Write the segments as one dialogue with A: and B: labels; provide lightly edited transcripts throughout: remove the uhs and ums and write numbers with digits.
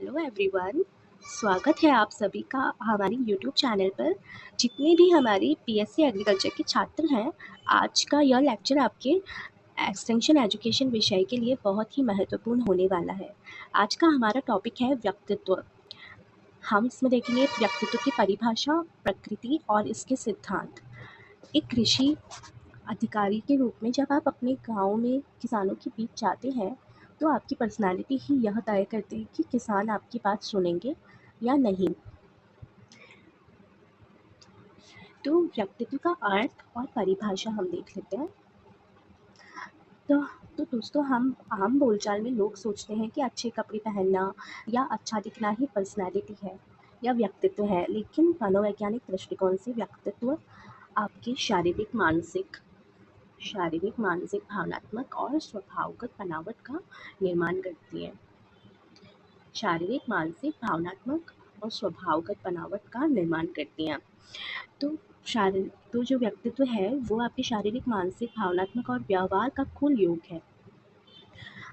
A: Hello everyone. स्वागत है आप सभी का हमारी यूट्यूब चैनल पर। जितने भी हमारी पीएससी एग्रीकल्चर के छात्र हैं, आज का यह लेक्चर आपके एक्सटेंशन एजुकेशन विषय के लिए बहुत ही महत्वपूर्ण होने वाला है। आज का हमारा टॉपिक है व्यक्तित्व। हम इसमें देखेंगे व्यक्तित्व की परिभाषा, प्रकृति और इसके सिद्धांत। एक कृषि अधिकारी के रूप में जब आप अपने गांव में किसानों के बीच जाते हैं, तो आपकी पर्सनालिटी ही यह तय करती है कि किसान आपकी बात सुनेंगे या नहीं। तो व्यक्तित्व का अर्थ और परिभाषा हम देख लेते हैं। तो तो दोस्तों, हम आम बोलचाल में लोग सोचते हैं कि अच्छे कपड़े पहनना या अच्छा दिखना ही पर्सनालिटी है या व्यक्तित्व है, लेकिन मनोवैज्ञानिक दृष्टिकोण से व्यक्तित्व आपके शारीरिक, मानसिक, भावनात्मक और स्वभावगत बनावट का निर्माण करती है। शारीरिक, मानसिक, भावनात्मक और स्वभावगत बनावट का निर्माण करती हैं। तो तो जो व्यक्तित्व है वो आपके शारीरिक, मानसिक, भावनात्मक और व्यवहार का कुल योग है।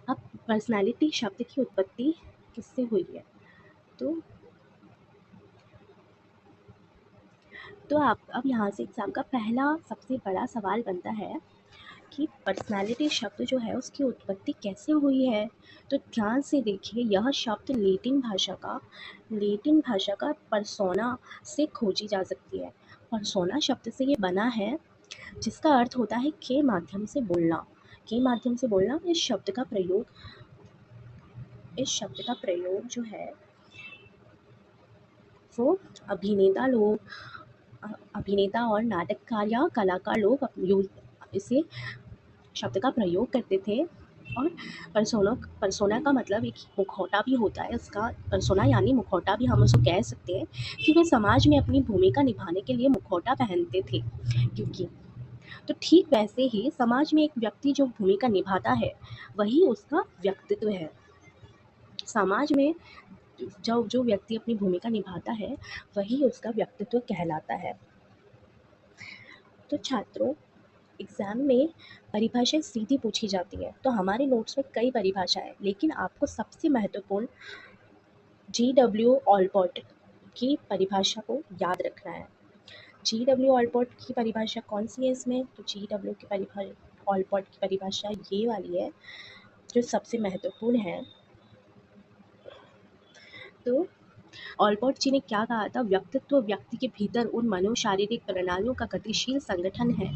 A: अब पर्सनालिटी शब्द की उत्पत्ति किससे हुई है? तो आप अब यहाँ से एग्जाम का पहला सबसे बड़ा सवाल बनता है कि पर्सनालिटी शब्द जो है उसकी उत्पत्ति कैसे हुई है। तो ध्यान से देखिए, यह शब्द लेटिन भाषा का परसोना से खोजी जा सकती है। परसोना शब्द से ये बना है, जिसका अर्थ होता है के माध्यम से बोलना। इस शब्द का प्रयोग जो है वो अभिनेता और नाटककार या कलाकार लोग इसे शब्द का प्रयोग करते थे। और परसोना का मतलब एक मुखौटा भी होता है। इसका परसोना यानी मुखौटा भी हम उसको कह सकते हैं कि वे समाज में अपनी भूमिका निभाने के लिए मुखौटा पहनते थे। क्योंकि तो ठीक वैसे ही समाज में एक व्यक्ति जो भूमिका निभाता है वही उसका व्यक्तित्व है। समाज में जो व्यक्ति अपनी भूमिका निभाता है वही उसका व्यक्तित्व कहलाता है। तो छात्रों, एग्ज़ाम में परिभाषाएँ सीधी पूछी जाती है, तो हमारे नोट्स में कई परिभाषाएँ, लेकिन आपको सबसे महत्वपूर्ण G.W. ऑलपॉट की परिभाषा को याद रखना है। G.W. ऑलपॉट की परिभाषा कौन सी है इसमें? तो ऑलपॉट की परिभाषा ये वाली है जो सबसे महत्वपूर्ण है। तो ऑलपॉट जी ने क्या कहा था? व्यक्तित्व व्यक्ति के भीतर उन मनोशारीरिक प्रणालियों का गतिशील संगठन है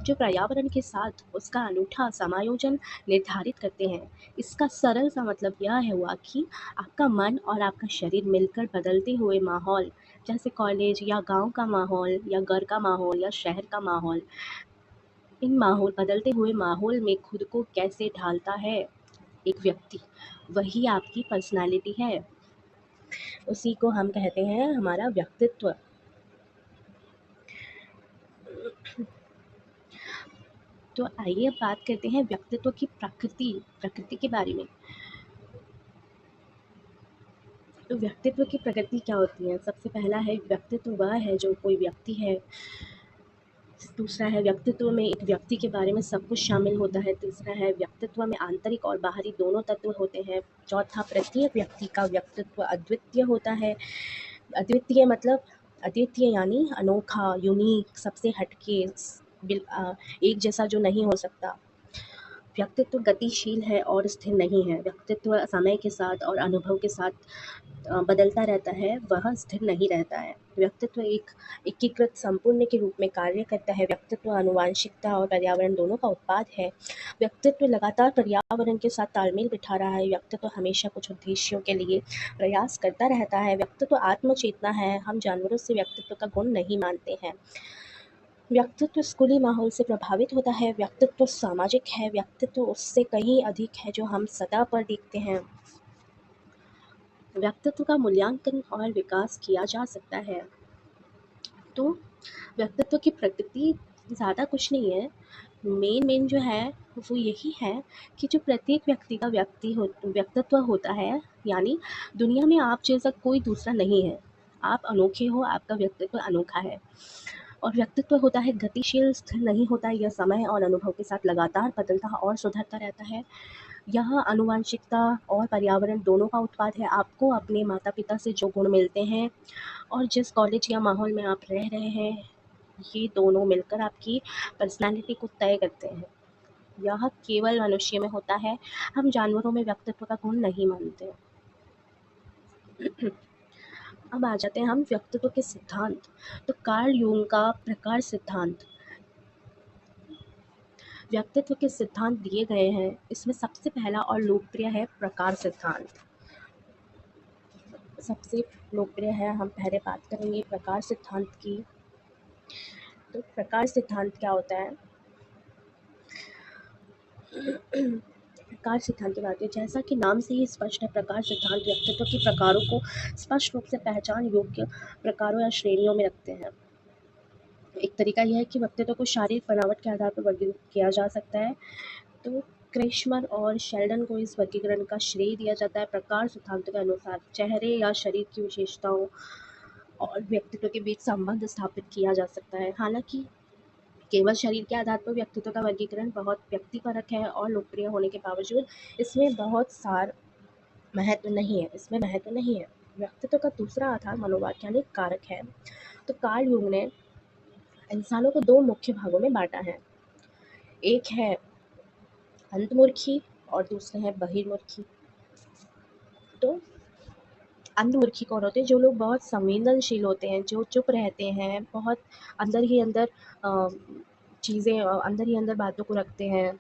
A: जो पर्यावरण के साथ उसका अनूठा समायोजन निर्धारित करते हैं। इसका सरल सा मतलब यह हुआ कि आपका मन और आपका शरीर मिलकर बदलते हुए माहौल, जैसे कॉलेज या गांव का माहौल या घर का माहौल या शहर का माहौल, बदलते हुए माहौल में खुद को कैसे ढालता है एक व्यक्ति, वही आपकी पर्सनालिटी है। उसी को हम कहते हैं हमारा व्यक्तित्व। तो आइए अब बात करते हैं व्यक्तित्व की प्रकृति के बारे में। तो व्यक्तित्व की प्रकृति क्या होती है? सबसे पहला है व्यक्तित्व वह है जो कोई व्यक्ति है। दूसरा है व्यक्तित्व में एक व्यक्ति के बारे में सब कुछ शामिल होता है। तीसरा है व्यक्तित्व में आंतरिक और बाहरी दोनों तत्व होते हैं। चौथा, प्रत्येक व्यक्ति का व्यक्तित्व अद्वितीय होता है। अद्वितीय यानी अनोखा, यूनिक, सबसे हटके, एक जैसा जो नहीं हो सकता। व्यक्तित्व गतिशील है और स्थिर नहीं है। व्यक्तित्व समय के साथ और अनुभव के साथ बदलता रहता है, वह स्थिर नहीं रहता है। व्यक्तित्व एक एकीकृत संपूर्ण के रूप में कार्य करता है। व्यक्तित्व आनुवांशिकता और पर्यावरण दोनों का उत्पाद है। व्यक्तित्व लगातार पर्यावरण के साथ तालमेल बिठा रहा है। व्यक्तित्व हमेशा कुछ उद्देश्यों के लिए प्रयास करता रहता है। व्यक्तित्व आत्मचेतना है। हम जानवरों से व्यक्तित्व का गुण नहीं मानते हैं। व्यक्तित्व स्कूली माहौल से प्रभावित होता है। व्यक्तित्व सामाजिक है। व्यक्तित्व उससे कहीं अधिक है जो हम सतह पर देखते हैं। व्यक्तित्व का मूल्यांकन और विकास किया जा सकता है। तो व्यक्तित्व की प्रकृति ज़्यादा कुछ नहीं है। मेन जो है वो यही है कि जो प्रत्येक व्यक्ति का व्यक्तित्व होता है, यानी दुनिया में आप जैसा कोई दूसरा नहीं है। आप अनोखे हो, आपका व्यक्तित्व अनोखा है। और व्यक्तित्व होता है गतिशील, स्थिर नहीं होता है। यह समय और अनुभव के साथ लगातार बदलता और सुधरता रहता है। यह आनुवंशिकता और पर्यावरण दोनों का उत्पाद है। आपको अपने माता-पिता से जो गुण मिलते हैं और जिस कॉलेज या माहौल में आप रह रहे हैं, ये दोनों मिलकर आपकी पर्सनैलिटी को तय करते हैं। यह केवल मनुष्य में होता है, हम जानवरों में व्यक्तित्व का गुण नहीं मानते। अब आ जाते हैं हम व्यक्तित्व के सिद्धांत। तो कार्ल यूंग का प्रकार सिद्धांत, व्यक्तित्व के सिद्धांत दिए गए हैं। इसमें सबसे पहला और लोकप्रिय है प्रकार सिद्धांत। सबसे लोकप्रिय है, हम पहले बात करेंगे प्रकार सिद्धांत की। तो प्रकार सिद्धांत क्या होता है? प्रकार सिद्धांत की बात है, जैसा कि नाम से ही स्पष्ट है, प्रकार सिद्धांत व्यक्तित्व के प्रकारों को स्पष्ट रूप से पहचान योग्य प्रकारों या श्रेणियों में रखते हैं। एक तरीका यह है कि व्यक्तित्व को शारीरिक बनावट के आधार पर वर्गीकृत किया जा सकता है। तो क्रेशमर और शेल्डन को इस वर्गीकरण का श्रेय दिया जाता है। प्रकार सिद्धांत के अनुसार चेहरे या शरीर की विशेषताओं और व्यक्तित्व के बीच संबंध स्थापित किया जा सकता है। हालांकि केवल शरीर के आधार पर व्यक्तित्व का वर्गीकरण बहुत व्यक्तिपरक है और लोकप्रिय होने के बावजूद इसमें बहुत सार महत्व नहीं है, इसमें महत्व नहीं है। व्यक्तित्व का दूसरा आधार मनोवैज्ञानिक कारक है। तो कार्ल यूंग ने इंसानों को दो मुख्य भागों में बांटा है, एक है अंतर्मुखी और दूसरे है बहिर्मुखी। तो अंतर्मुखी कौन होते हैं? जो लोग बहुत संवेदनशील होते हैं, जो चुप रहते हैं, बहुत अंदर ही अंदर चीज़ें अंदर ही अंदर बातों को रखते हैं,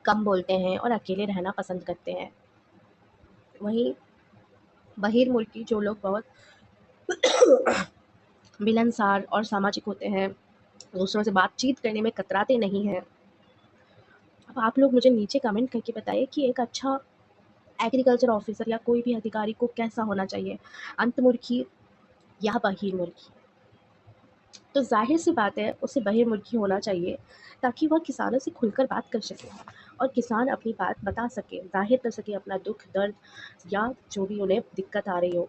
A: कम बोलते हैं और अकेले रहना पसंद करते हैं। वहीं बहिर्मुखी जो लोग बहुत मिलनसार और सामाजिक होते हैं, दूसरों से बातचीत करने में कतराते नहीं हैं। अब आप लोग मुझे नीचे कमेंट करके बताइए कि एक अच्छा एग्रीकल्चर ऑफिसर या कोई भी अधिकारी को कैसा होना चाहिए, अंतर्मुखी या बहिर्मुखी? तो जाहिर सी बात है उसे बहिर्मुखी होना चाहिए, ताकि वह किसानों से खुलकर बात कर सके और किसान अपनी बात बता सके, जाहिर कर सके अपना दुख दर्द या जो भी उन्हें दिक्कत आ रही हो।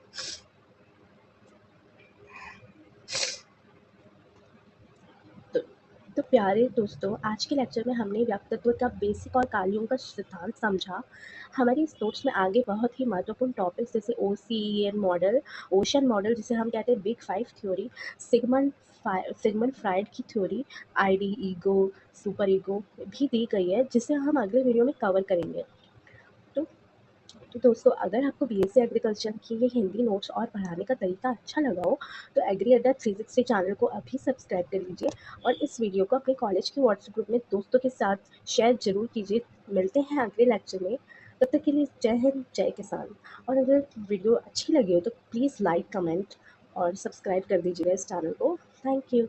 A: तो, तो प्यारे दोस्तों, आज के लेक्चर में हमने व्यक्तित्व का बेसिक और कार्यों का सिद्धांत समझा। हमारी सोच में आगे बहुत ही महत्वपूर्ण टॉपिक्स जैसे ओसीईएन मॉडल, ओशन मॉडल जिसे हम कहते हैं big five theory, Sigmund Freud की theory, id, ego, superego भी दी गई है, जिसे हम अगले वीडियो में कवर करेंगे। तो तो दोस्तों, अगर आपको बीएससी एग्रीकल्चर की ये हिंदी नोट्स और पढ़ाने का तरीका अच्छा लगा हो, तो एग्री अड्डा 360 चैनल को अभी सब्सक्राइब कर लीजिए और इस वीडियो को अपने कॉलेज के व्हाट्सएप ग्रुप में दोस्तों के साथ शेयर जरूर कीजिए। मिलते हैं अगले लेक्चर में, तब तक के लिए जय हिंद, जय किसान। और अगर वीडियो अच्छी लगी हो तो प्लीज़ लाइक, कमेंट और सब्सक्राइब कर दीजिएगा इस चैनल को। Thank you.